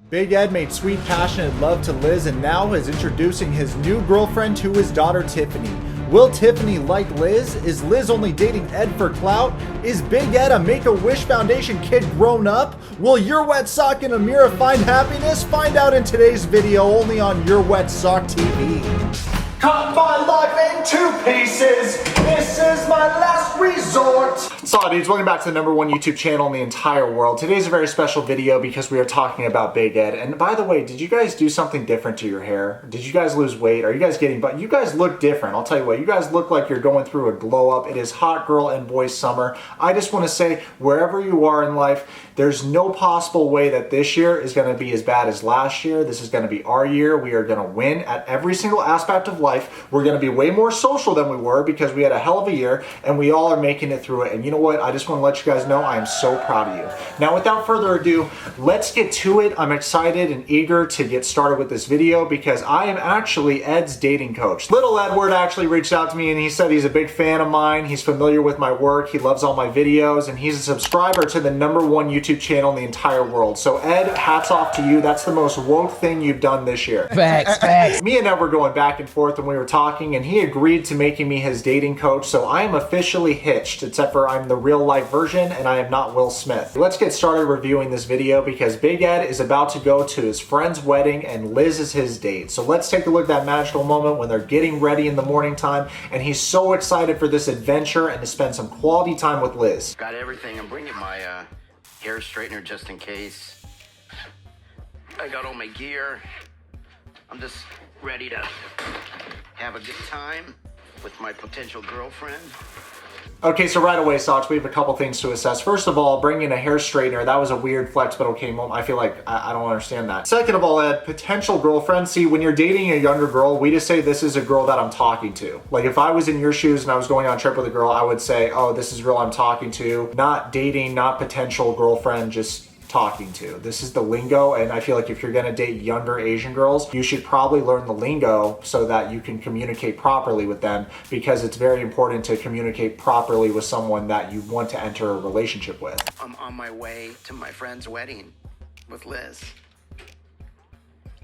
Big Ed made sweet, passionate love to Liz and now is introducing his new girlfriend to his daughter Tiffany. Will Tiffany like Liz? Is Liz only dating Ed for clout? Is Big Ed a Make-A-Wish Foundation kid grown up? Will Yourwetsock and Amira find happiness? Find out in today's video only on Yourwetsock TV. Cut my life in two pieces. This is my last resort. So dudes, welcome back to the #1 YouTube channel in the entire world. Today's a very special video because we are talking about Big Ed. And by the way, did you guys do something different to your hair? Did you guys lose weight? Are you guys getting butt? You guys look different. I'll tell you what, you guys look like you're going through a glow up. It is hot girl and boy summer. I just want to say, wherever you are in life, there's no possible way that this year is going to be as bad as last year. This is going to be our year. We are going to win at every single aspect of life. We're going to be way more social than we were because we had a hell of a year and we all are making it through it. And you know what? I just want to let you guys know I am so proud of you. Now, without further ado, let's get to it. I'm excited and eager to get started with this video because I am actually Ed's dating coach. Little Edward actually reached out to me and he said he's a big fan of mine. He's familiar with my work. He loves all my videos and he's a subscriber to the #1 YouTube channel in the entire world. So Ed, hats off to you. That's the most woke thing you've done this year. Facts. Me and Ed were going back and forth when we were talking and he agreed to making me his dating coach. So I am officially hitched, except for I'm the real life version and I am not Will Smith. Let's get started reviewing this video because Big Ed is about to go to his friend's wedding and Liz is his date. So let's take a look at that magical moment when they're getting ready in the morning time and he's so excited for this adventure and to spend some quality time with Liz. Got everything. I'm bringing my hair straightener just in case. I got all my gear. I'm just ready to have a good time with my potential girlfriend. Okay, so right away, Socks, we have a couple things to assess. First of all, bringing a hair straightener, that was a weird flex, but okay, I feel like I don't understand that. Second of all, Ed, potential girlfriend. See, when you're dating a younger girl, we just say this is a girl that I'm talking to. Like if I was in your shoes and I was going on a trip with a girl, I would say, oh, this is a girl I'm talking to. Not dating, not potential girlfriend, just talking to. This is the lingo, and I feel like if you're gonna date younger Asian girls, you should probably learn the lingo so that you can communicate properly with them because it's very important to communicate properly with someone that you want to enter a relationship with. I'm on my way to my friend's wedding with Liz.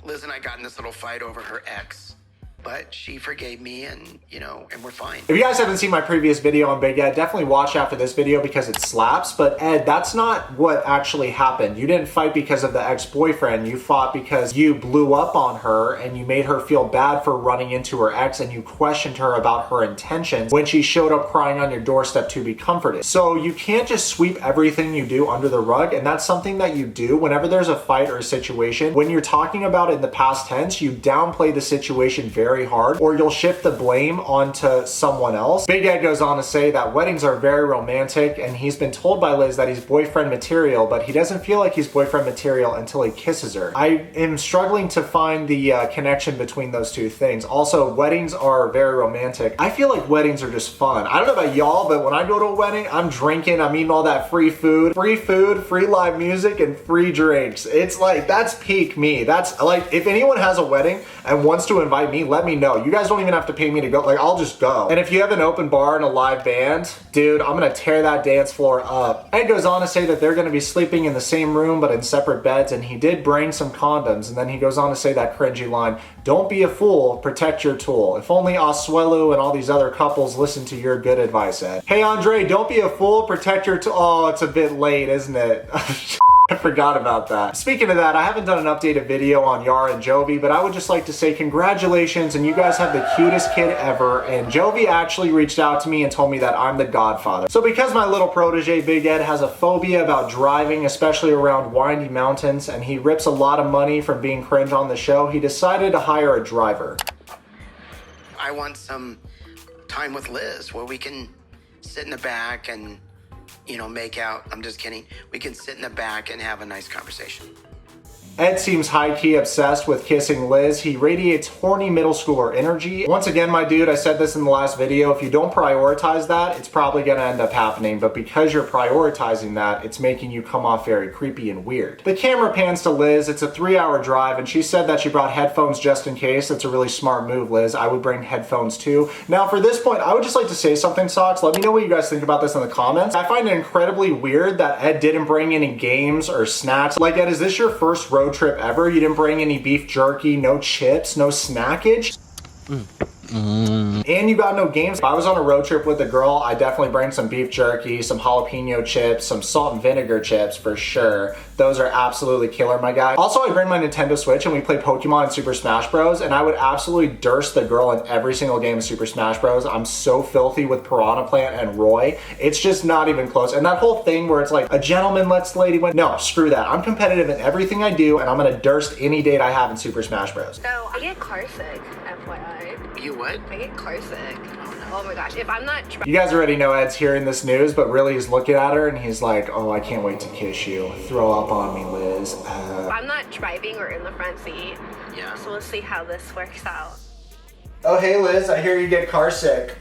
Liz and I got in this little fight over her ex, but she forgave me and, you know, and we're fine. If you guys haven't seen my previous video on Big Ed, definitely watch after this video because it slaps. But Ed, that's not what actually happened. You didn't fight because of the ex-boyfriend. You fought because you blew up on her and you made her feel bad for running into her ex and you questioned her about her intentions when she showed up crying on your doorstep to be comforted. So you can't just sweep everything you do under the rug, and that's something that you do whenever there's a fight or a situation. When you're talking about it in the past tense, you downplay the situation very hard, or you'll shift the blame onto someone else. Big Ed goes on to say that weddings are very romantic and he's been told by Liz that he's boyfriend material, but he doesn't feel like he's boyfriend material until he kisses her. I am struggling to find the connection between those two things. Also, weddings are very romantic. I feel like weddings are just fun. I don't know about y'all, but when I go to a wedding, I'm drinking, I'm eating all that free food, free live music, and free drinks. It's like, that's peak me. That's like, if anyone has a wedding and wants to invite me, let me know. You guys don't even have to pay me to go. Like, I'll just go. And if you have an open bar and a live band, dude, I'm gonna tear that dance floor up. Ed goes on to say that they're gonna be sleeping in the same room but in separate beds, and he did bring some condoms. And then he goes on to say that cringy line, don't be a fool, protect your tool. If only Oswelu and all these other couples listen to your good advice, Ed. Hey, Andre, don't be a fool, protect your tool. Oh, it's a bit late, isn't it? I forgot about that. Speaking of that, I haven't done an updated video on Yara and Jovi, but I would just like to say congratulations, and you guys have the cutest kid ever. And Jovi actually reached out to me and told me that I'm the godfather. So because my little protege, Big Ed, has a phobia about driving, especially around windy mountains, and he rips a lot of money from being cringe on the show, he decided to hire a driver. I want some time with Liz where we can sit in the back and, you know, make out. I'm just kidding. We can sit in the back and have a nice conversation. Ed seems high-key obsessed with kissing Liz. He radiates horny middle schooler energy. Once again, my dude, I said this in the last video, if you don't prioritize that, it's probably gonna end up happening, but because you're prioritizing that, it's making you come off very creepy and weird. The camera pans to Liz. It's a 3-hour drive, and she said that she brought headphones just in case. That's a really smart move, Liz. I would bring headphones too. Now, for this point, I would just like to say something, Socks. Let me know what you guys think about this in the comments. I find it incredibly weird that Ed didn't bring any games or snacks. Like, Ed, is this your first road road trip ever. You didn't bring any beef jerky, no chips, no snackage. And you got no games. If I was on a road trip with a girl, I definitely bring some beef jerky, some jalapeno chips, some salt and vinegar chips for sure. Those are absolutely killer, my guy. Also, I bring my Nintendo Switch and we play Pokemon and Super Smash Bros. And I would absolutely durst the girl in every single game of Super Smash Bros. I'm so filthy with Piranha Plant and Roy. It's just not even close. And that whole thing where it's like, a gentleman lets the lady win. No, screw that. I'm competitive in everything I do and I'm gonna durst any date I have in Super Smash Bros. So I get car sick, FYI. You what? I get car sick. Oh my gosh, if I'm not... You guys already know Ed's hearing this news, but really he's looking at her and he's like, oh, I can't wait to kiss you. Throw up on me, Liz. If I'm not driving or in the front seat, Yeah. so we'll see how this works out. Oh, hey, Liz, I hear you get car sick.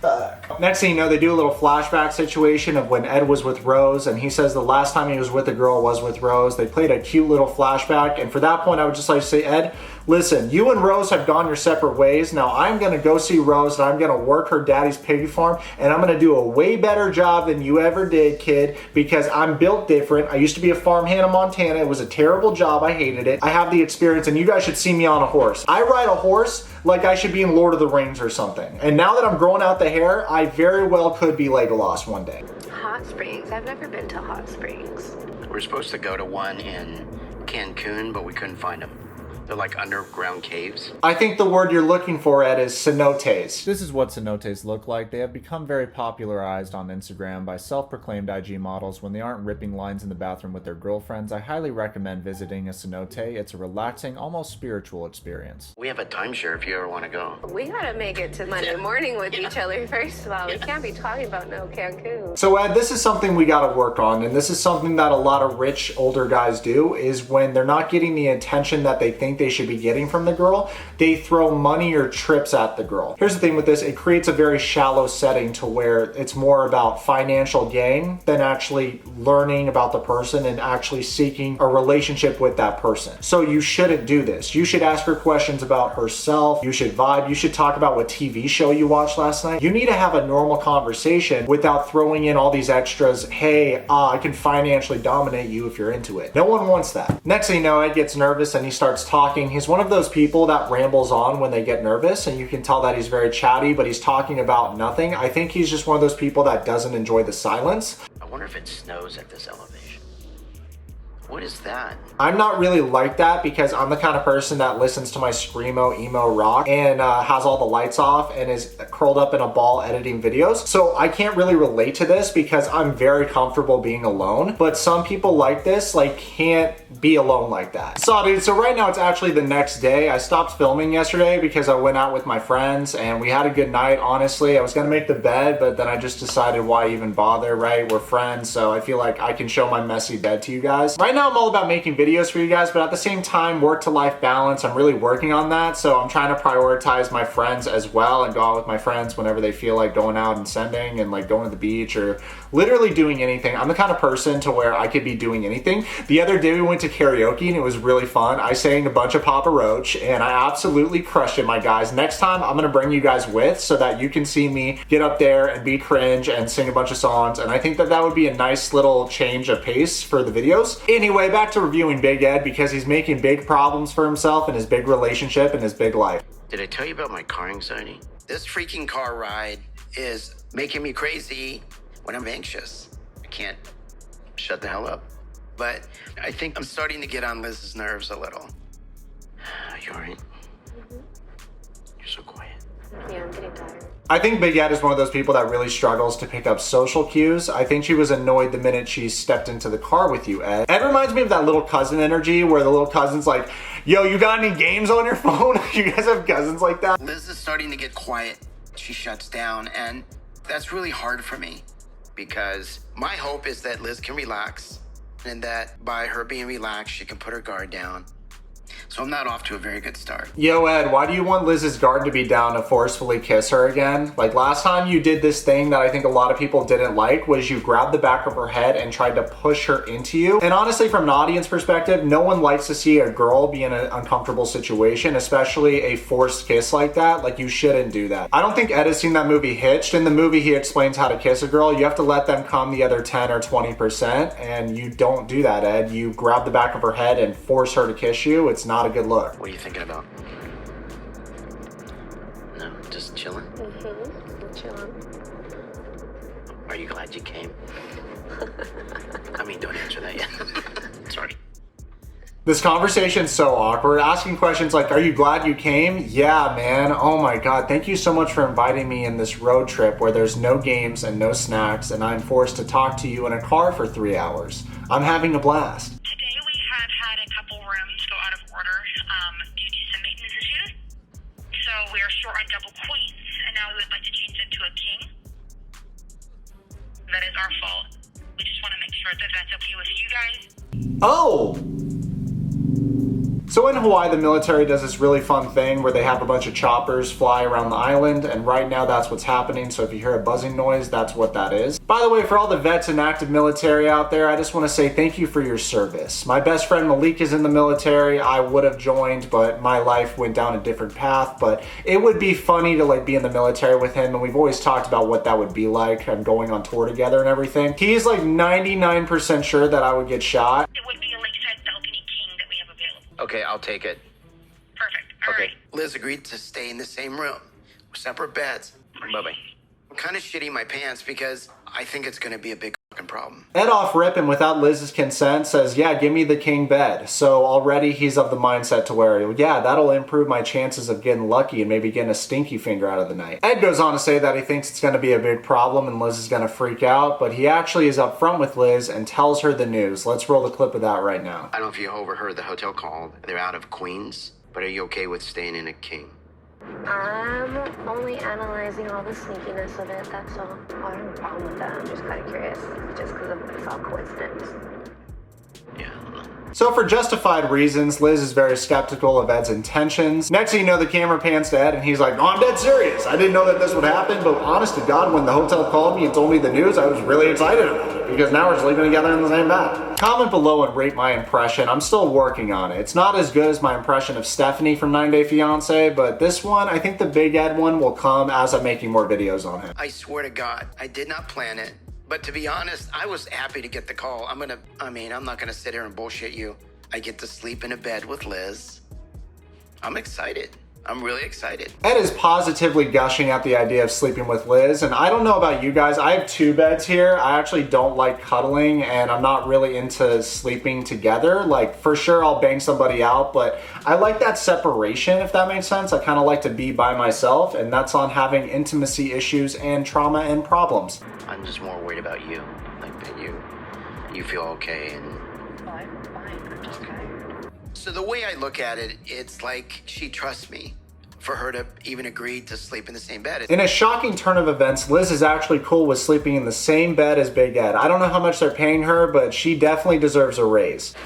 Fuck. Next thing you know, they do a little flashback situation of when Ed was with Rose, and he says the last time he was with a girl was with Rose. They played a cute little flashback, and for that point, I would just like to say, Ed, listen, you and Rose have gone your separate ways. Now I'm gonna go see Rose, and I'm gonna work her daddy's pig farm, and I'm gonna do a way better job than you ever did, kid, because I'm built different. I used to be a farmhand in Montana. It was a terrible job. I hated it. I have the experience, and you guys should see me on a horse. I ride a horse like I should be in Lord of the Rings or something. And now that I'm growing out the hair, I very well could be Legolas one day. Hot springs. I've never been to hot springs. We're supposed to go to one in Cancun, but we couldn't find them. They're like underground caves. I think the word you're looking for, Ed, is cenotes. This is what cenotes look like. They have become very popularized on Instagram by self-proclaimed IG models when they aren't ripping lines in the bathroom with their girlfriends. I highly recommend visiting a cenote. It's a relaxing, almost spiritual experience. We have a timeshare if you ever want to go. We gotta make it to Monday morning with each other first of all. We can't be talking about no Cancun. So Ed, this is something we gotta work on, and this is something that a lot of rich older guys do, is when they're not getting the attention that they think they should be getting from the girl, they throw money or trips at the girl. Here's the thing with this, it creates a very shallow setting to where it's more about financial gain than actually learning about the person and actually seeking a relationship with that person. So you shouldn't do this. You should ask her questions about herself, you should vibe, you should talk about what TV show you watched last night. You need to have a normal conversation without throwing in all these extras. Hey, I can financially dominate you if you're into it. No one wants that. Next thing you know, Ed gets nervous and he starts talking. He's one of those people that rambles on when they get nervous, and you can tell that he's very chatty, but he's talking about nothing. I think he's just one of those people that doesn't enjoy the silence. I wonder if it snows at this elevation. What is that? I'm not really like that because I'm the kind of person that listens to my screamo, emo rock and has all the lights off and is curled up in a ball editing videos. So I can't really relate to this because I'm very comfortable being alone. But some people like this, like, can't be alone like that. So dude, so right now it's actually the next day. I stopped filming yesterday because I went out with my friends and we had a good night, honestly. I was gonna make the bed, but then I just decided why even bother, right? We're friends, so I feel like I can show my messy bed to you guys. Right now I'm all about making videos for you guys, but at the same time, work to life balance, I'm really working on that. So I'm trying to prioritize my friends as well and go out with my friends whenever they feel like going out and sending and like going to the beach or literally doing anything. I'm the kind of person to where I could be doing anything. The other day we went to karaoke and it was really fun. I sang a bunch of Papa Roach and I absolutely crushed it, my guys. Next time I'm gonna bring you guys with so that you can see me get up there and be cringe and sing a bunch of songs. And I think that that would be a nice little change of pace for the videos. Anyway, back to reviewing Big Ed because he's making big problems for himself in his big relationship and his big life. Did I tell you about my car anxiety? This freaking car ride is making me crazy when I'm anxious. I can't shut the hell up. But I think I'm starting to get on Liz's nerves a little. You all right? Mm-hmm. You're so quiet. Yeah, I'm getting tired. I think Big Ed is one of those people that really struggles to pick up social cues. I think she was annoyed the minute she stepped into the car with you, Ed. Ed reminds me of that little cousin energy where the little cousin's like, yo, you got any games on your phone? You guys have cousins like that? Liz is starting to get quiet. She shuts down, and that's really hard for me because my hope is that Liz can relax and that by her being relaxed, she can put her guard down. So I'm not off to a very good start. Yo, Ed, why do you want Liz's guard to be down to forcefully kiss her again? Like last time you did this thing that I think a lot of people didn't like was you grabbed the back of her head and tried to push her into you. And honestly, from an audience perspective, no one likes to see a girl be in an uncomfortable situation, especially a forced kiss like that. Like you shouldn't do that. I don't think Ed has seen that movie Hitched. In the movie, he explains how to kiss a girl. You have to let them come the other 10 or 20%, and you don't do that, Ed. You grab the back of her head and force her to kiss you. It's not a good look. What are you thinking about? No, just chilling? Mm-hmm. Chilling. Are you glad you came? I mean, don't answer that yet. Sorry. This conversation's so awkward. Asking questions like, are you glad you came? Yeah, man. Oh my God. Thank you so much for inviting me in this road trip where there's no games and no snacks and I'm forced to talk to you in a car for 3 hours. I'm having a blast. Today we have had a couple rooms go out of order due to some maintenance issues. So we are short on double queens, and now we would like to change it to a king. That is our fault. We just want to make sure that that's okay with you guys. Oh! So in Hawaii, the military does this really fun thing where they have a bunch of choppers fly around the island, and right now that's what's happening. So if you hear a buzzing noise, that's what that is. By the way, for all the vets and active military out there, I just want to say thank you for your service. My best friend Malik is in the military. I would have joined, but my life went down a different path. But it would be funny to like be in the military with him, and we've always talked about what that would be like and going on tour together and everything. He's like 99% sure that I would get shot. It would be a lakeside balcony king that we have available. Okay, I'll take it. Perfect. All Okay. right. Liz agreed to stay in the same room. Separate beds. Bye-bye. I'm kind of shitting my pants because I think it's going to be a big fucking problem. Ed off rip and without Liz's consent says, yeah, give me the king bed. So already he's of the mindset to where, yeah, that'll improve my chances of getting lucky and maybe getting a stinky finger out of the night. Ed goes on to say that he thinks it's going to be a big problem and Liz is going to freak out, but he actually is upfront with Liz and tells her the news. Let's roll the clip of that right now. I don't know if you overheard the hotel call. They're out of queens, but are you okay with staying in a king? I'm only analyzing all the sneakiness of it, that's all. I don't have a problem with that. I'm just kind of curious, just because it's all coincidence. Yeah. So for justified reasons, Liz is very skeptical of Ed's intentions. Next thing you know, the camera pans to Ed and he's like, oh, I'm dead serious. I didn't know that this would happen, but honest to God, when the hotel called me and told me the news, I was really excited about it because now we're sleeping together in the same bed. Comment below and rate my impression. I'm still working on it. It's not as good as my impression of Stephanie from 9 Day Fiancé, but this one, I think the Big Ed one will come as I'm making more videos on him. I swear to God, I did not plan it. But to be honest, I was happy to get the call. I'm not gonna sit here and bullshit you. I get to sleep in a bed with Liz. I'm excited. I'm really excited. Ed is positively gushing at the idea of sleeping with Liz, and I don't know about you guys, I have 2 beds here. I actually don't like cuddling, and I'm not really into sleeping together. Like, for sure I'll bang somebody out, but I like that separation, if that makes sense. I kind of like to be by myself, and that's on having intimacy issues and trauma and problems. I'm just more worried about you. Like that you feel okay and... Oh, I'm fine. I'm just tired. So the way I look at it, it's like she trusts me for her to even agree to sleep in the same bed. In a shocking turn of events, Liz is actually cool with sleeping in the same bed as Big Ed. I don't know how much they're paying her, but she definitely deserves a raise.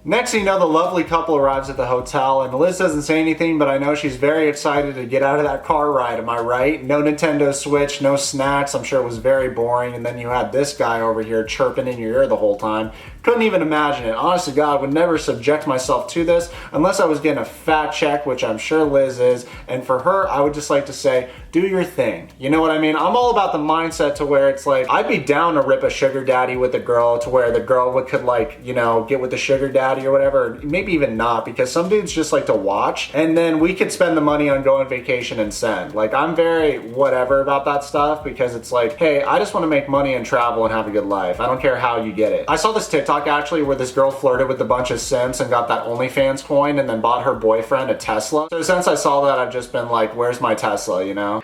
Next thing you know, the lovely couple arrives at the hotel, and Liz doesn't say anything, but I know she's very excited to get out of that car ride, am I right? No Nintendo Switch, no snacks, I'm sure it was very boring, and then you had this guy over here chirping in your ear the whole time. Couldn't even imagine it. Honest to God, would never subject myself to this unless I was getting a fat check, which I'm sure Liz is, and for her, I would just like to say, do your thing. You know what I mean? I'm all about the mindset to where it's like, I'd be down to rip a sugar daddy with a girl to where the girl could like, you know, get with the sugar daddy or whatever, maybe even not, because some dudes just like to watch, and then we could spend the money on go on vacation and send. Like, I'm very whatever about that stuff because it's like, hey, I just want to make money and travel and have a good life. I don't care how you get it. I saw this TikTok actually where this girl flirted with a bunch of simps and got that OnlyFans coin and then bought her boyfriend a Tesla. So since I saw that, I've just been like, where's my Tesla, you know?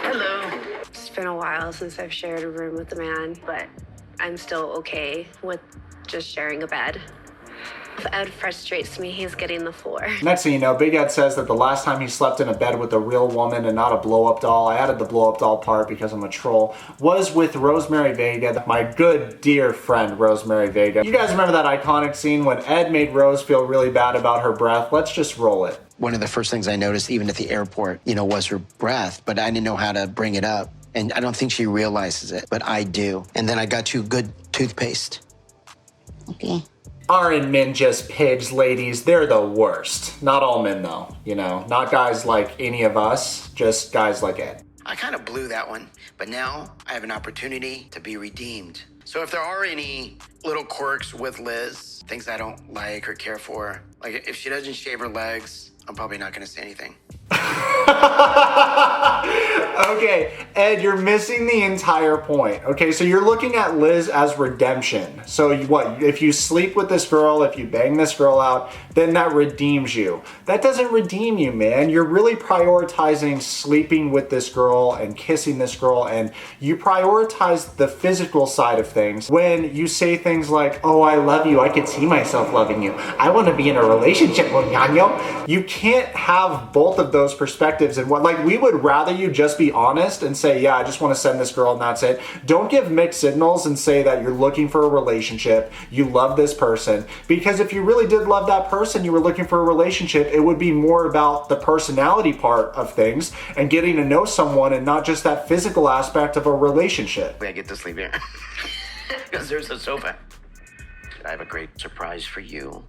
Hello. It's been a while since I've shared a room with a man, but I'm still okay with just sharing a bed. Ed frustrates me. He's getting the floor. Next thing you know, Big Ed says that the last time he slept in a bed with a real woman and not a blow-up doll, I added the blow-up doll part because I'm a troll, was with Rosemary Vega, my good dear friend Rosemary Vega. You guys remember that iconic scene when Ed made Rose feel really bad about her breath? Let's just roll it. One of the first things I noticed, even at the airport, was her breath, but I didn't know how to bring it up. And I don't think she realizes it, but I do. And then I got you good toothpaste. Okay. Aren't men just pigs, ladies? They're the worst. Not all men, though, Not guys like any of us, just guys like Ed. I kind of blew that one, but now I have an opportunity to be redeemed. So if there are any little quirks with Liz, things I don't like or care for, like if she doesn't shave her legs, I'm probably not going to say anything. Okay, Ed, you're missing the entire point. Okay, so you're looking at Liz as redemption. So if you sleep with this girl, if you bang this girl out, then that redeems you. That doesn't redeem you, man. You're really prioritizing sleeping with this girl and kissing this girl, and you prioritize the physical side of things when you say things like, oh, I love you, I could see myself loving you, I want to be in a relationship with Ñaño. You can't have both of those perspectives, and we would rather you just be honest and say, yeah, I just want to send this girl and that's it. Don't give mixed signals and say that you're looking for a relationship, you love this person, because if you really did love that person, you were looking for a relationship, it would be more about the personality part of things and getting to know someone and not just that physical aspect of a relationship. I get to sleep here because there's a sofa. I have a great surprise for you.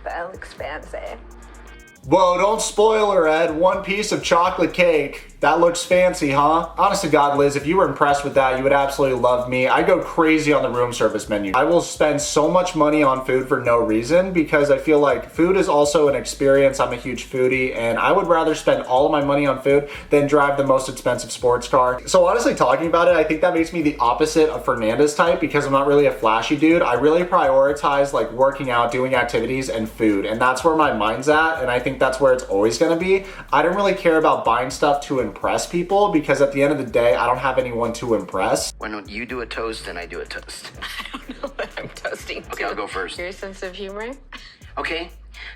That looks fancy. Whoa, don't spoil her, Ed. One piece of chocolate cake. That looks fancy, huh? Honest to God, Liz, if you were impressed with that, you would absolutely love me. I go crazy on the room service menu. I will spend so much money on food for no reason because I feel like food is also an experience. I'm a huge foodie, and I would rather spend all of my money on food than drive the most expensive sports car. So honestly, talking about it, I think that makes me the opposite of Fernandez type because I'm not really a flashy dude. I really prioritize working out, doing activities, and food, and that's where my mind's at, and I think that's where it's always gonna be. I don't really care about buying stuff to impress people because at the end of the day, I don't have anyone to impress. Why don't you do a toast and I do a toast? I don't know what I'm toasting to. Okay, I'll go first. Your sense of humor? Okay.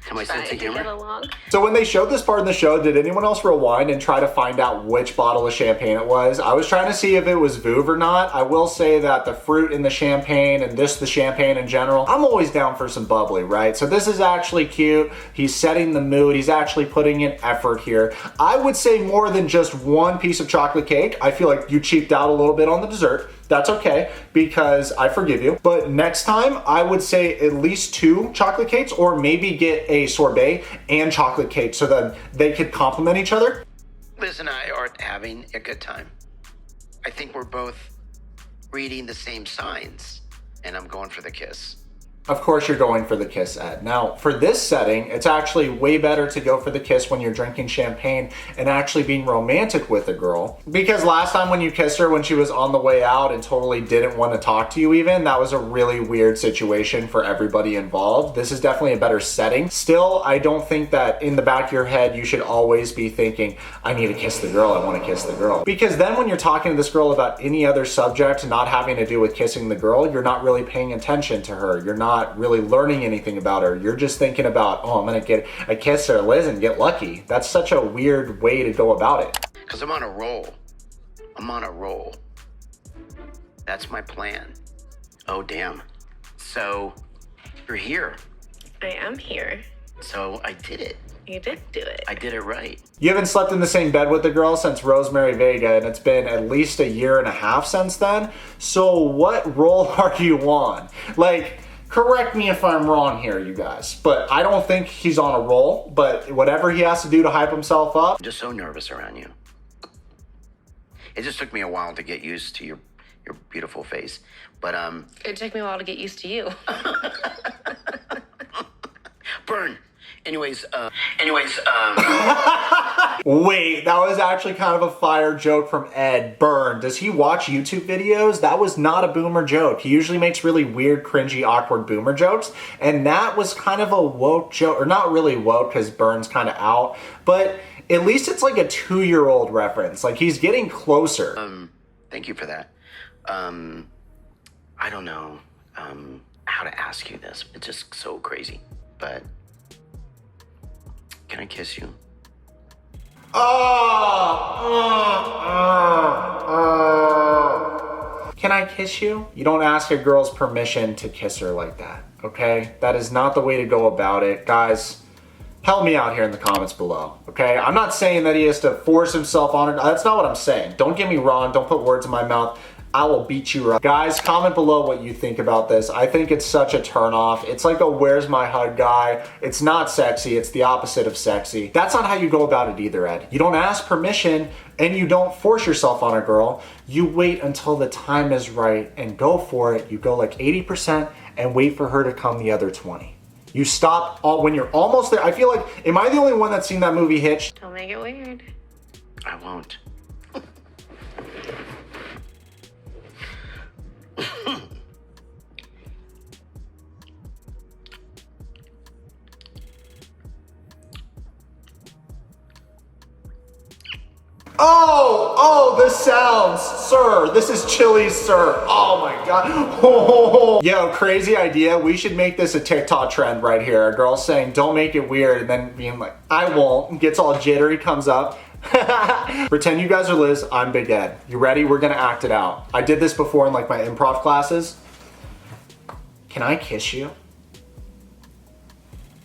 To my sense of Trying to get humor. along. So when they showed this part in the show, did anyone else rewind and try to find out which bottle of champagne it was? I was trying to see if it was Veuve or not. I will say that the fruit in the champagne and the champagne in general, I'm always down for some bubbly, right? So this is actually cute. He's setting the mood. He's actually putting in effort here. I would say more than just one piece of chocolate cake. I feel like you cheaped out a little bit on the dessert. That's okay, because I forgive you. But next time, I would say at least 2 chocolate cakes, or maybe get a sorbet and chocolate cake so that they could complement each other. Liz and I are having a good time. I think we're both reading the same signs, and I'm going for the kiss. Of course you're going for the kiss, Ed. Now, for this setting, it's actually way better to go for the kiss when you're drinking champagne and actually being romantic with a girl. Because last time when you kissed her when she was on the way out and totally didn't want to talk to you even, that was a really weird situation for everybody involved. This is definitely a better setting. Still, I don't think that in the back of your head, you should always be thinking, I need to kiss the girl, I want to kiss the girl. Because then when you're talking to this girl about any other subject not having to do with kissing the girl, you're not really paying attention to her. You're not really learning anything about her. You're just thinking about, oh, I'm gonna get a kiss or Liz and get lucky. That's such a weird way to go about it. Because I'm on a roll. I'm on a roll. That's my plan. Oh, damn. So, you're here. I am here. So, I did it. You did do it. I did it right. You haven't slept in the same bed with the girl since Rosemary Vega, and it's been at least 1.5 years since then. So what role are you on? Correct me if I'm wrong here, you guys, but I don't think he's on a roll, but whatever he has to do to hype himself up. I'm just so nervous around you. It just took me a while to get used to your beautiful face, but It took me a while to get used to you. burn. Anyways, Wait, that was actually kind of a fire joke from Ed. Burn. Does he watch YouTube videos? That was not a boomer joke. He usually makes really weird, cringy, awkward boomer jokes, and that was kind of a woke joke, or not really woke because Burn's kind of out, but at least it's like a 2-year-old reference. He's getting closer. thank you for that. I don't know. how to ask you this. It's just so crazy. But can I kiss you? Can I kiss you? You don't ask a girl's permission to kiss her like that, okay? That is not the way to go about it. Guys, help me out here in the comments below, okay? I'm not saying that he has to force himself on her. That's not what I'm saying. Don't get me wrong. Don't put words in my mouth. I will beat you up. Guys, comment below what you think about this. I think it's such a turnoff. It's like a where's my hug guy. It's not sexy. It's the opposite of sexy. That's not how you go about it either, Ed. You don't ask permission and you don't force yourself on a girl. You wait until the time is right and go for it. You go like 80% and wait for her to come the other 20. You stop when you're almost there. I feel like, am I the only one that's seen that movie Hitched? Don't make it weird. I won't. Oh, the sounds, sir. This is chili, sir. Oh my God. Yo, crazy idea. We should make this a TikTok trend right here. A girl saying, don't make it weird, and then being like, I won't. Gets all jittery, comes up. Pretend you guys are Liz, I'm Big Ed. You ready? We're gonna act it out. I did this before in like my improv classes. Can I kiss you?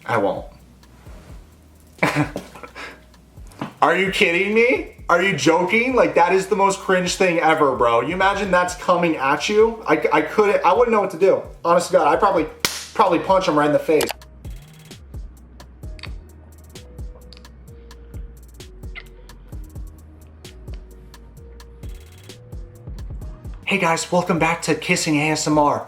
I won't. Are you kidding me? Are you joking? Like, that is the most cringe thing ever, bro. You imagine that's coming at you? I wouldn't know what to do. Honest to God, I'd probably punch him right in the face. Hey guys, welcome back to Kissing ASMR.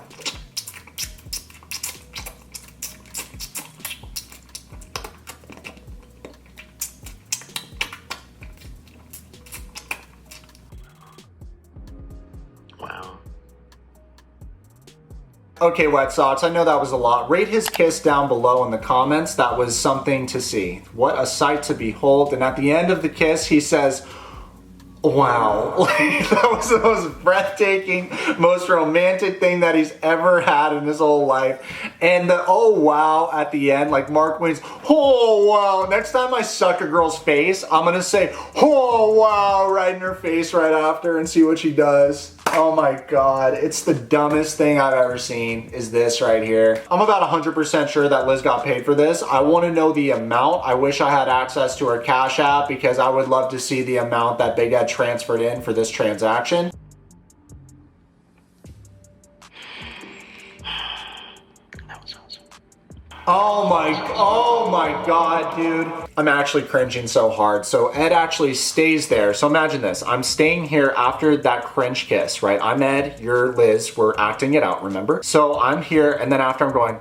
Wow. Okay, Wet Socks, I know that was a lot. Rate his kiss down below in the comments. That was something to see. What a sight to behold. And at the end of the kiss, he says, wow. That was the most breathtaking, most romantic thing that he's ever had in his whole life. And the oh wow at the end, like Mark Wayne's, oh wow. Next time I suck a girl's face, I'm gonna say, oh wow, right in her face right after and see what she does. Oh my God, it's the dumbest thing I've ever seen is this right here. I'm about 100% sure that Liz got paid for this. I want to know the amount. I wish I had access to her Cash App because I would love to see the amount that Big Ed transferred in for this transaction. That was awesome. Oh my God, dude. I'm actually cringing so hard. So Ed actually stays there. So imagine this. I'm staying here after that cringe kiss, right? I'm Ed, you're Liz. We're acting it out, remember? So I'm here, and then after I'm going,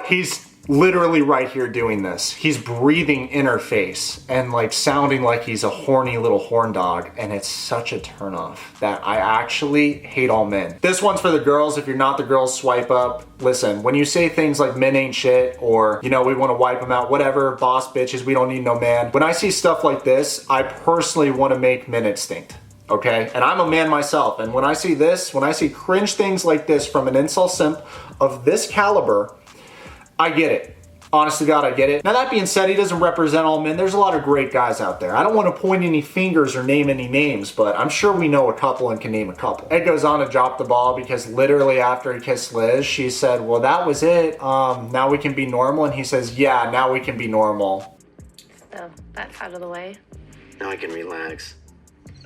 he's literally right here doing this. He's breathing in her face and like sounding like he's a horny little horn dog, and it's such a turnoff that I actually hate all men. This one's for the girls. If you're not the girls, swipe up. Listen, when you say things like men ain't shit or, you know, we want to wipe them out, whatever, boss bitches, we don't need no man. When I see stuff like this, I personally want to make men extinct. Okay, and I'm a man myself, and when I see this, when I see cringe things like this from an incel simp of this caliber, I get it. Honest to God, I get it. Now that being said, he doesn't represent all men. There's a lot of great guys out there. I don't want to point any fingers or name any names, but I'm sure we know a couple and can name a couple. Ed goes on to drop the ball because literally after he kissed Liz, she said, well, that was it. Now we can be normal. And he says, yeah, now we can be normal. So that's out of the way. Now I can relax.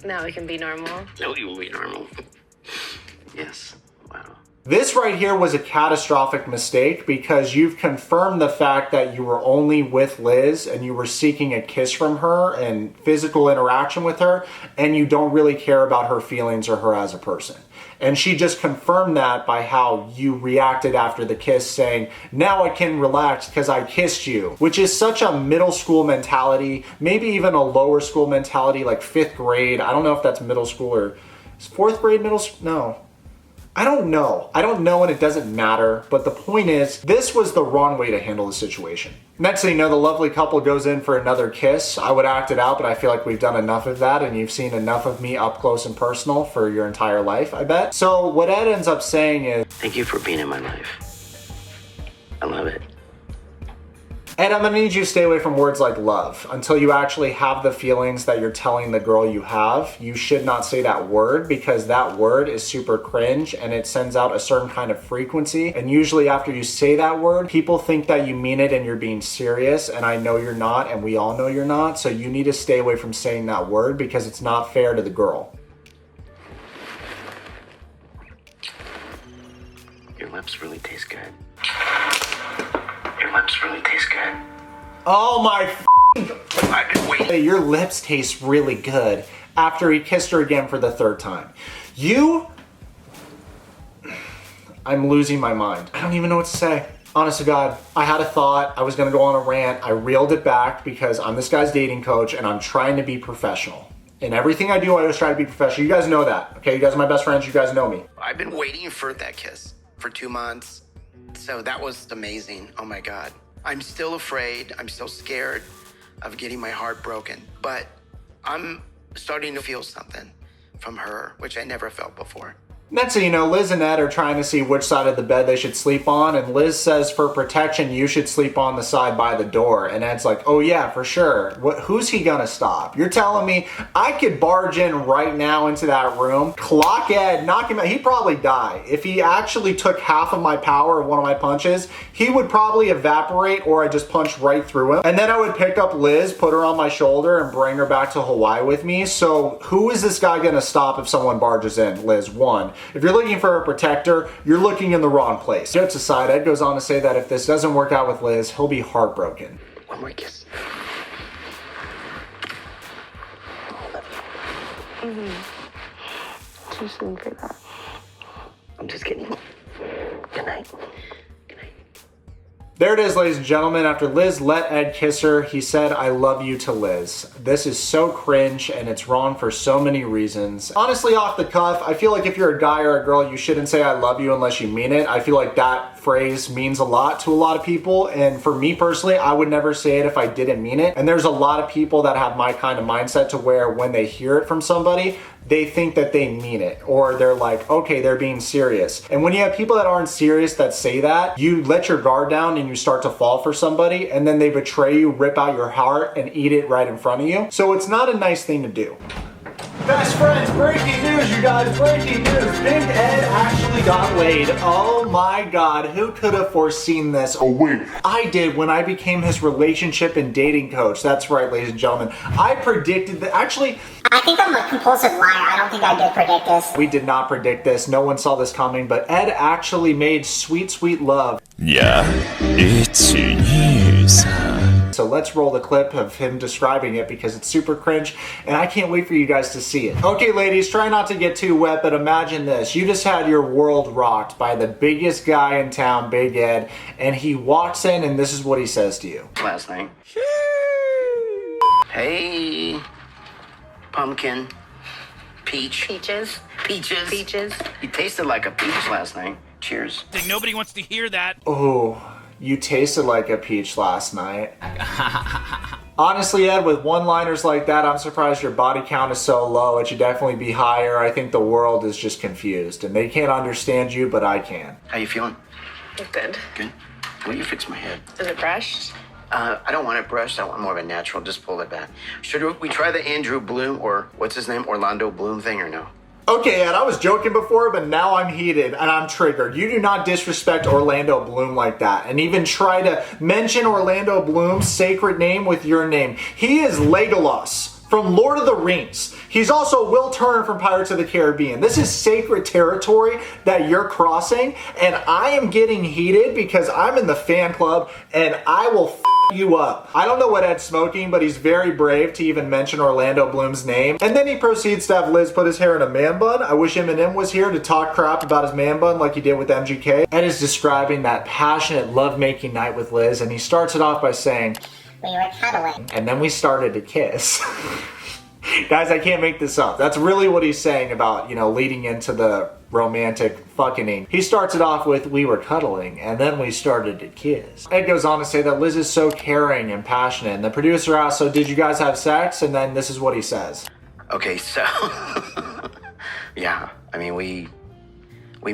Now we can be normal. No, you will be normal. Yes. Wow. This right here was a catastrophic mistake because you've confirmed the fact that you were only with Liz and you were seeking a kiss from her and physical interaction with her, and you don't really care about her feelings or her as a person. And she just confirmed that by how you reacted after the kiss, saying, now I can relax because I kissed you, which is such a middle school mentality, maybe even a lower school mentality, like 5th grade. I don't know if that's middle school or is 4th grade middle school? No. I don't know, and it doesn't matter, but the point is, this was the wrong way to handle the situation. Next thing you know, the lovely couple goes in for another kiss. I would act it out, but I feel like we've done enough of that, and you've seen enough of me up close and personal for your entire life, I bet. So what Ed ends up saying is, Thank you for being in my life. I love it. Ed, I'm gonna need you to stay away from words like love. Until you actually have the feelings that you're telling the girl you have, you should not say that word, because that word is super cringe and it sends out a certain kind of frequency. And usually after you say that word, people think that you mean it and you're being serious, and I know you're not, and we all know you're not. So you need to stay away from saying that word because it's not fair to the girl. Your lips really taste good. Your lips really taste good. Oh my I've been waiting. Hey, your lips taste really good after he kissed her again for the third time. I'm losing my mind. I don't even know what to say. Honest to God, I had a thought. I was gonna go on a rant. I reeled it back because I'm this guy's dating coach and I'm trying to be professional. In everything I do, I always try to be professional. You guys know that, okay? You guys are my best friends. You guys know me. I've been waiting for that kiss for 2 months. So that was amazing. Oh my God. I'm still afraid. I'm still scared of getting my heart broken. But I'm starting to feel something from her, which I never felt before. Next thing you know, Liz and Ed are trying to see which side of the bed they should sleep on, and Liz says for protection, you should sleep on the side by the door. And Ed's like, oh yeah, for sure. Who's he gonna stop? You're telling me I could barge in right now into that room, clock Ed, knock him out. He'd probably die. If he actually took half of my power of one of my punches, he would probably evaporate, or I just punch right through him. And then I would pick up Liz, put her on my shoulder, and bring her back to Hawaii with me. So who is this guy gonna stop if someone barges in? Liz, one. If you're looking for a protector, you're looking in the wrong place. Jokes aside, Ed goes on to say that if this doesn't work out with Liz, he'll be heartbroken. One more kiss. Too soon for that. I'm just kidding. Good night. There it is, ladies and gentlemen. After Liz let Ed kiss her, he said, I love you to Liz. This is so cringe and it's wrong for so many reasons. Honestly, off the cuff, I feel like if you're a guy or a girl, you shouldn't say I love you unless you mean it. I feel like that phrase means a lot to a lot of people. And for me personally, I would never say it if I didn't mean it. And there's a lot of people that have my kind of mindset to where when they hear it from somebody, they think that they mean it, or they're like, okay, they're being serious. And when you have people that aren't serious that say that, you let your guard down and you start to fall for somebody, and then they betray you, rip out your heart, and eat it right in front of you. So it's not a nice thing to do. Best friends, breaking news, you guys, breaking news. Big Ed actually got laid. Oh my God, who could have foreseen this? Oh wait. I did when I became his relationship and dating coach. That's right, ladies and gentlemen. I predicted that, actually. I think I'm a compulsive liar. I don't think I did predict this. We did not predict this. No one saw this coming, but Ed actually made sweet, sweet love. Yeah, it's news. So let's roll the clip of him describing it because it's super cringe and I can't wait for you guys to see it. Okay, ladies, try not to get too wet, but imagine this. You just had your world rocked by the biggest guy in town, Big Ed, and he walks in and this is what he says to you. Last night. Hey, pumpkin, peach. Peaches. Peaches. Peaches. You tasted like a peach last night. Cheers. Nobody wants to hear that. Oh, you tasted like a peach last night. Honestly, Ed, with one-liners like that, I'm surprised your body count is so low. It should definitely be higher. I think the world is just confused and they can't understand you, but I can. How you feeling? Good. Good. Will you fix my head? Is it brushed? I don't want it brushed. I want more of a natural. Just pull it back. Should we try the Andrew Bloom or what's his name, Orlando Bloom thing or no? Okay, Ed, I was joking before, but now I'm heated and I'm triggered. You do not disrespect Orlando Bloom like that and even try to mention Orlando Bloom's sacred name with your name. He is Legolas from Lord of the Rings. He's also Will Turner from Pirates of the Caribbean. This is sacred territory that you're crossing, and I am getting heated because I'm in the fan club and I will f you up. I don't know what Ed's smoking, but he's very brave to even mention Orlando Bloom's name. And then he proceeds to have Liz put his hair in a man bun. I wish Eminem was here to talk crap about his man bun like he did with MGK. Ed is describing that passionate lovemaking night with Liz, and he starts it off by saying, We were cuddling. and then we started to kiss. Guys, I can't make this up. That's really what he's saying about, you know, leading into the romantic fucking. He starts it off with, we were cuddling, and then we started to kiss. Ed goes on to say that Liz is so caring and passionate, and the producer asks, so did you guys have sex? And then this is what he says. Okay, so, yeah, I mean, we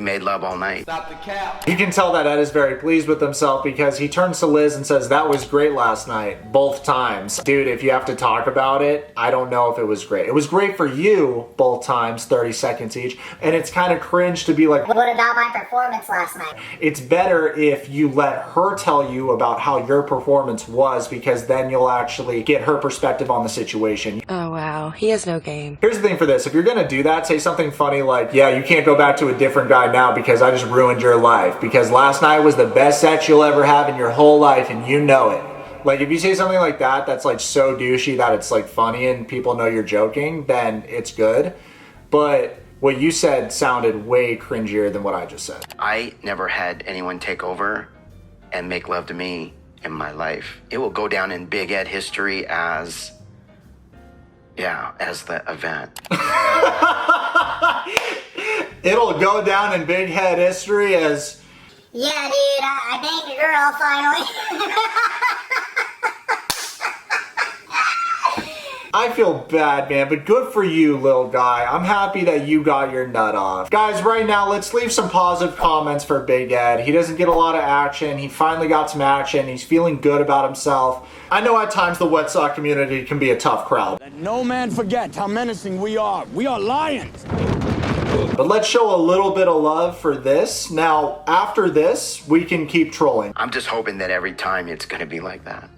made love all night. Stop the cap. You can tell that Ed is very pleased with himself because he turns to Liz and says, that was great last night, both times. Dude, if you have to talk about it, I don't know if it was great. It was great for you, both times, 30 seconds each, and it's kind of cringe to be like, What about my performance last night? it's better if you let her tell you about how your performance was, because then you'll actually get her perspective on the situation. Oh wow, he has no game. Here's the thing for this, if you're gonna do that, say something funny like, yeah, you can't go back to a different guy now because I just ruined your life, because last night was the best sex you'll ever have in your whole life and you know it. Like, if you say something like that that's like so douchey that it's like funny and people know you're joking, then it's good. But what you said sounded way cringier than what I just said. I never had anyone take over and make love to me in my life. It will go down in Big Ed history as, yeah, as the event. It'll go down in Big Head history as, Yeah, dude, I banged a girl finally. I feel bad, man, but good for you, little guy. I'm happy that you got your nut off. Guys, right now, let's leave some positive comments for Big Ed. He doesn't get a lot of action. He finally got some action. He's feeling good about himself. I know at times the Yourwetsock community can be a tough crowd. Let no man forget how menacing we are. We are lions. But let's show a little bit of love for this. Now, after this, we can keep trolling. I'm just hoping that every time it's gonna be like that.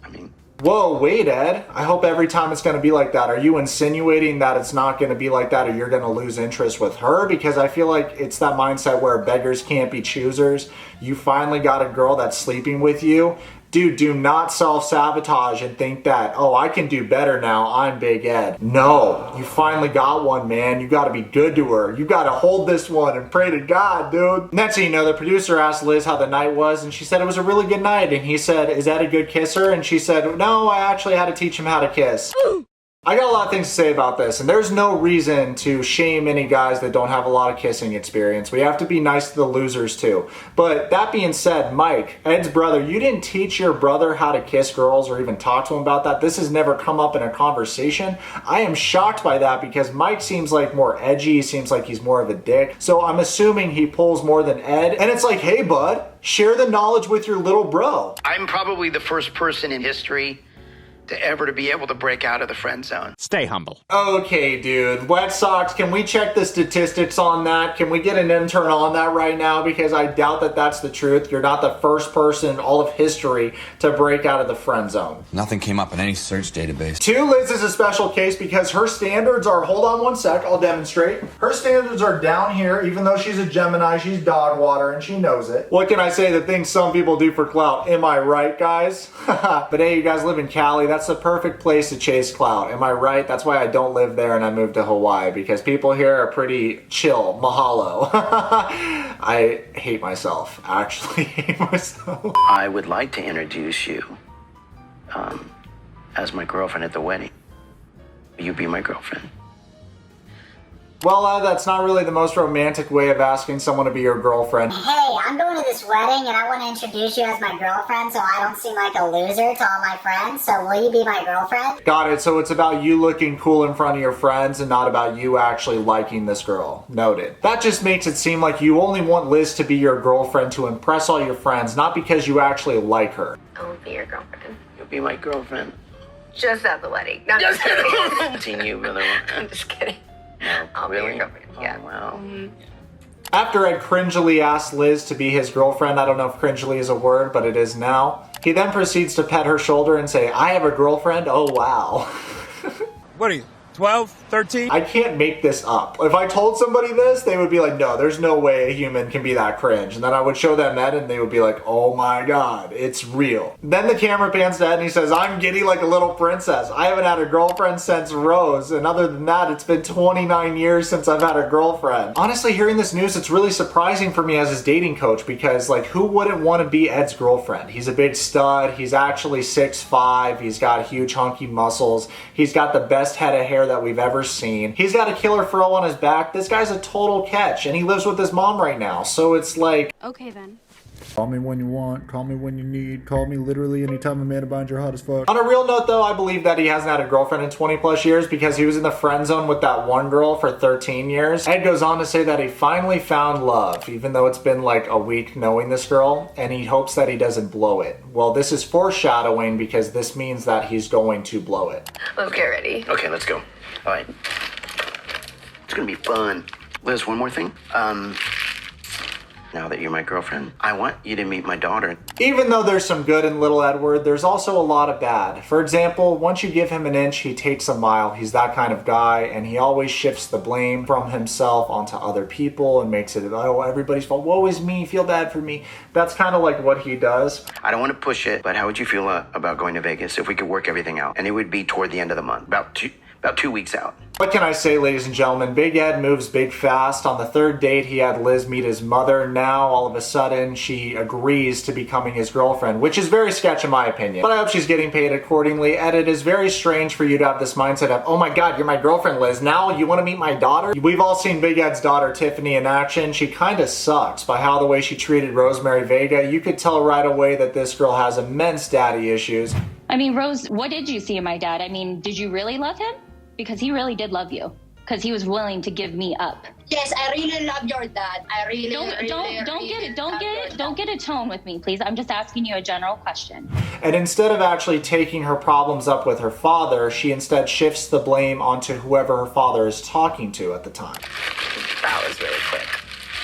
I mean, Whoa, wait, Ed. I hope every time it's going to be like that. Are you insinuating that it's not going to be like that or you're going to lose interest with her? Because I feel like it's that mindset where beggars can't be choosers. You finally got a girl that's sleeping with you. Dude, do not self-sabotage and think that, oh, I can do better now, I'm Big Ed. No, you finally got one, man. You gotta be good to her. You gotta hold this one and pray to God, dude. Next thing you know, the producer asked Liz how the night was, and she said it was a really good night. And he said, is that a good kisser? And she said, no, I actually had to teach him how to kiss. I got a lot of things to say about this, and there's no reason to shame any guys that don't have a lot of kissing experience. We have to be nice to the losers too. But that being said, Mike, Ed's brother, you didn't teach your brother how to kiss girls or even talk to him about that. This has never come up in a conversation. I am shocked by that because Mike seems like more edgy, he seems like he's more of a dick. So I'm assuming he pulls more than Ed. And it's like, hey bud, share the knowledge with your little bro. I'm probably the first person in history to be able to break out of the friend zone. Stay humble. Okay, dude. Yourwetsock, can we check the statistics on that? Can we get an intern on that right now? Because I doubt that that's the truth. You're not the first person in all of history to break out of the friend zone. Nothing came up in any search database. 2, Liz is a special case because her standards are, hold on one sec, I'll demonstrate. Her standards are down here, even though she's a Gemini, she's dog water, and she knows it. What can I say? The things some people do for clout. Am I right, guys? But hey, you guys live in Cali. That's the perfect place to chase clout. Am I right? That's why I don't live there and I moved to Hawaii, because people here are pretty chill. Mahalo. I hate myself. Actually hate myself. I would like to introduce you as my girlfriend at the wedding. Will you be my girlfriend? Well, that's not really the most romantic way of asking someone to be your girlfriend. Hey, I'm going to this wedding and I want to introduce you as my girlfriend so I don't seem like a loser to all my friends. So will you be my girlfriend? Got it. So it's about you looking cool in front of your friends and not about you actually liking this girl. Noted. That just makes it seem like you only want Liz to be your girlfriend to impress all your friends, not because you actually like her. I'll be your girlfriend. You'll be my girlfriend. Just at the wedding. No, I'm just kidding. Seeing you really. I'm just kidding. No, I'll really? be your girlfriend. Yeah. Oh, wow. After Ed cringily asked Liz to be his girlfriend, I don't know if cringily is a word, but it is now, he then proceeds to pet her shoulder and say, I have a girlfriend? Oh, wow. What are you, 12, 13. I can't make this up. If I told somebody this, they would be like, no, there's no way a human can be that cringe. And then I would show them Ed and they would be like, oh my God, it's real. Then the camera pans to Ed and he says, I'm giddy like a little princess. I haven't had a girlfriend since Rose. And other than that, it's been 29 years since I've had a girlfriend. Honestly, hearing this news, it's really surprising for me as his dating coach because like who wouldn't want to be Ed's girlfriend? He's a big stud. He's actually 6'5". He's got huge hunky muscles. He's got the best head of hair that we've ever seen. He's got a killer fro on his back. This guy's a total catch and he lives with his mom right now. So it's like, okay then. Call me when you want, call me when you need, call me literally anytime a man behind your hot as fuck. On a real note though, I believe that he hasn't had a girlfriend in 20 plus years because he was in the friend zone with that one girl for 13 years. Ed goes on to say that he finally found love, even though it's been like a week knowing this girl, and he hopes that he doesn't blow it. Well, this is foreshadowing because this means that he's going to blow it. Let's get ready. Okay, let's go. All right. It's gonna be fun. Liz, one more thing. Now that you're my girlfriend, I want you to meet my daughter. Even though there's some good in little Edward, there's also a lot of bad. For example, once you give him an inch, he takes a mile. He's that kind of guy, and he always shifts the blame from himself onto other people and makes it, oh, everybody's fault. Woe is me, feel bad for me. That's kind of like what he does. I don't want to push it, but how would you feel about going to Vegas if we could work everything out? And it would be toward the end of the month, about 2 weeks out. What can I say, ladies and gentlemen? Big Ed moves big fast. On the third date, he had Liz meet his mother. Now, all of a sudden, she agrees to becoming his girlfriend, which is very sketch in my opinion. But I hope she's getting paid accordingly. Ed, it is very strange for you to have this mindset of, oh my God, you're my girlfriend, Liz. Now you want to meet my daughter? We've all seen Big Ed's daughter, Tiffany, in action. She kind of sucks by how the way she treated Rosemary Vega. You could tell right away that this girl has immense daddy issues. I mean, Rose, what did you see in my dad? I mean, did you really love him? Because he really did love you. Because he was willing to give me up. Yes, I really love your dad. I really don't get a tone with me, please. I'm just asking you a general question. And instead of actually taking her problems up with her father, she instead shifts the blame onto whoever her father is talking to at the time. That was really quick.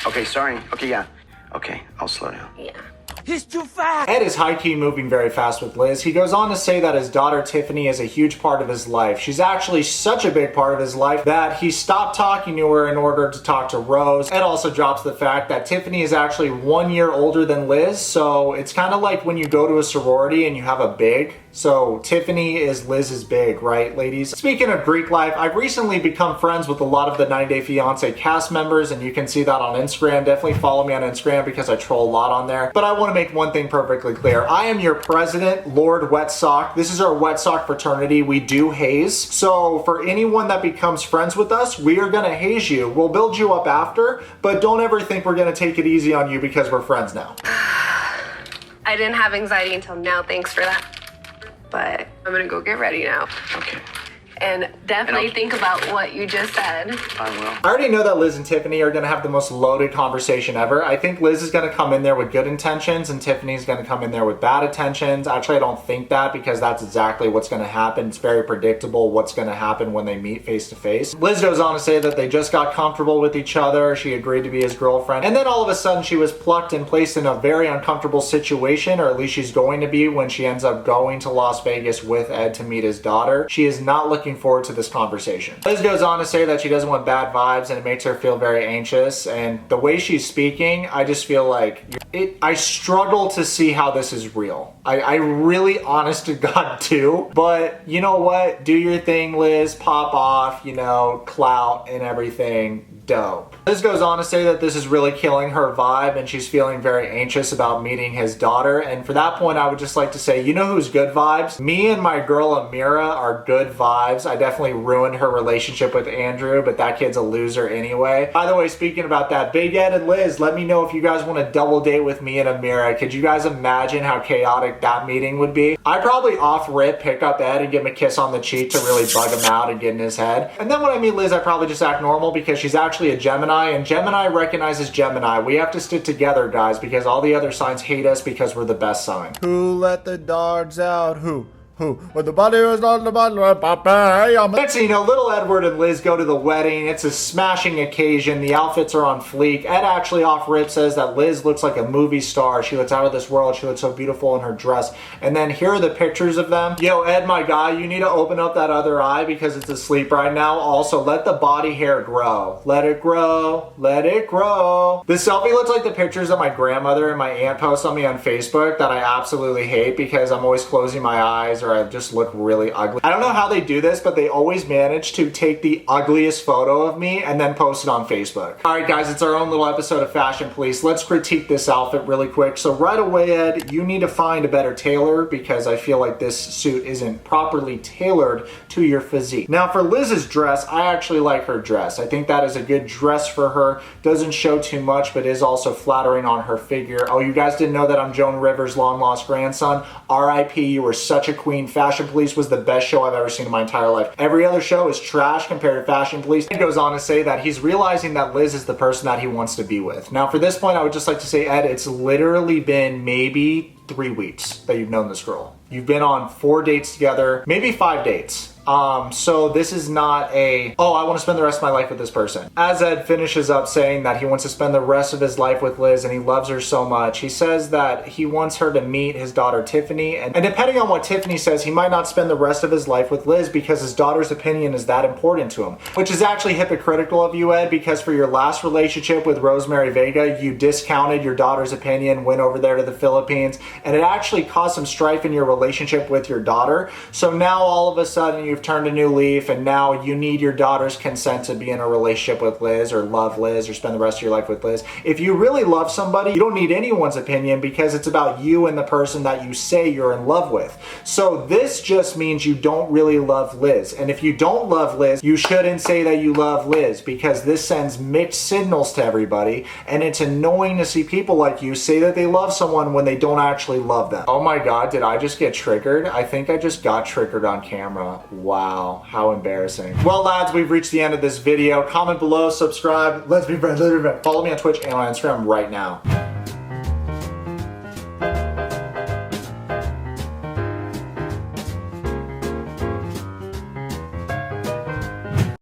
Okay, sorry. Okay, yeah. Okay, I'll slow down. Yeah. He's too fast. Ed is high-key moving very fast with Liz. He goes on to say that his daughter Tiffany is a huge part of his life. She's actually such a big part of his life that he stopped talking to her in order to talk to Rose. Ed also drops the fact that Tiffany is actually 1 year older than Liz, so it's kind of like when you go to a sorority and you have a big. So Tiffany is Liz's big, right, ladies? Speaking of Greek life, I've recently become friends with a lot of the 90 Day Fiancé cast members, and you can see that on Instagram. Definitely follow me on Instagram because I troll a lot on there. But I want to make one thing perfectly clear. I am your president, Lord Wetsock. This is our Wetsock fraternity. We do haze. So for anyone that becomes friends with us, we are going to haze you. We'll build you up after, but don't ever think we're going to take it easy on you because we're friends now. I didn't have anxiety until now, thanks for that. But I'm gonna go get ready now. Okay. And definitely think about what you just said. I will. I already know that Liz and Tiffany are going to have the most loaded conversation ever. I think Liz is going to come in there with good intentions and Tiffany's going to come in there with bad intentions. Actually, I don't think that because that's exactly what's going to happen. It's very predictable what's going to happen when they meet face to face. Liz goes on to say that they just got comfortable with each other. She agreed to be his girlfriend. And then all of a sudden she was plucked and placed in a very uncomfortable situation, or at least she's going to be when she ends up going to Las Vegas with Ed to meet his daughter. She is not looking forward to this conversation. Liz goes on to say that she doesn't want bad vibes and it makes her feel very anxious, and the way she's speaking, I just feel like I struggle to see how this is real. I really, honest to God, do. But you know what? Do your thing, Liz. Pop off, you know, clout and everything. Dope. Liz goes on to say that this is really killing her vibe and she's feeling very anxious about meeting his daughter. And for that point, I would just like to say, you know who's good vibes? Me and my girl Amira are good vibes. I definitely ruined her relationship with Andrew, but that kid's a loser anyway. By the way, speaking about that, Big Ed and Liz, let me know if you guys want to double date with me and Amira. Could you guys imagine how chaotic that meeting would be? I'd probably off rip pick up Ed and give him a kiss on the cheek to really bug him out and get in his head. And then when I meet Liz, I probably just act normal because she's actually a Gemini, and Gemini recognizes Gemini. We have to stick together, guys, because all the other signs hate us because we're the best sign. Who let the dogs out? Who Who? When the body was on the bottom, Next thing you know, little Edward and Liz go to the wedding. It's a smashing occasion. The outfits are on fleek. Ed actually off rip says that Liz looks like a movie star. She looks out of this world. She looks so beautiful in her dress. And then here are the pictures of them. Yo, Ed, my guy, you need to open up that other eye because it's asleep right now. Also, let the body hair grow. Let it grow. Let it grow. This selfie looks like the pictures that my grandmother and my aunt post on me on Facebook that I absolutely hate because I'm always closing my eyes or I just look really ugly. I don't know how they do this, but they always manage to take the ugliest photo of me and then post it on Facebook. All right, guys, it's our own little episode of Fashion Police. Let's critique this outfit really quick. So right away, Ed, you need to find a better tailor because I feel like this suit isn't properly tailored to your physique. Now for Liz's dress, I actually like her dress. I think that is a good dress for her. Doesn't show too much, but is also flattering on her figure. Oh, you guys didn't know that I'm Joan Rivers' long lost grandson? R.I.P. You were such a queen. Fashion Police was the best show I've ever seen in my entire life. Every other show is trash compared to Fashion Police. He goes on to say that he's realizing that Liz is the person that he wants to be with. Now for this point, I would just like to say, Ed, it's literally been maybe 3 weeks that you've known this girl. You've been on 4 dates together, maybe 5 dates. So this is not a, oh, I want to spend the rest of my life with this person. As Ed finishes up saying that he wants to spend the rest of his life with Liz and he loves her so much, he says that he wants her to meet his daughter Tiffany. And depending on what Tiffany says, he might not spend the rest of his life with Liz because his daughter's opinion is that important to him. Which is actually hypocritical of you, Ed, because for your last relationship with Rosemary Vega, you discounted your daughter's opinion, went over there to the Philippines, and it actually caused some strife in your relationship with your daughter. So now all of a sudden you've turned a new leaf and now you need your daughter's consent to be in a relationship with Liz or love Liz or spend the rest of your life with Liz. If you really love somebody, you don't need anyone's opinion because it's about you and the person that you say you're in love with. So this just means you don't really love Liz. And if you don't love Liz, you shouldn't say that you love Liz because this sends mixed signals to everybody and it's annoying to see people like you say that they love someone when they don't actually love them. Oh my God, did I just get triggered? I think I just got triggered on camera. Wow, how embarrassing. Well, lads, we've reached the end of this video. Comment below, subscribe. Let's be friends. Follow me on Twitch and on Instagram right now.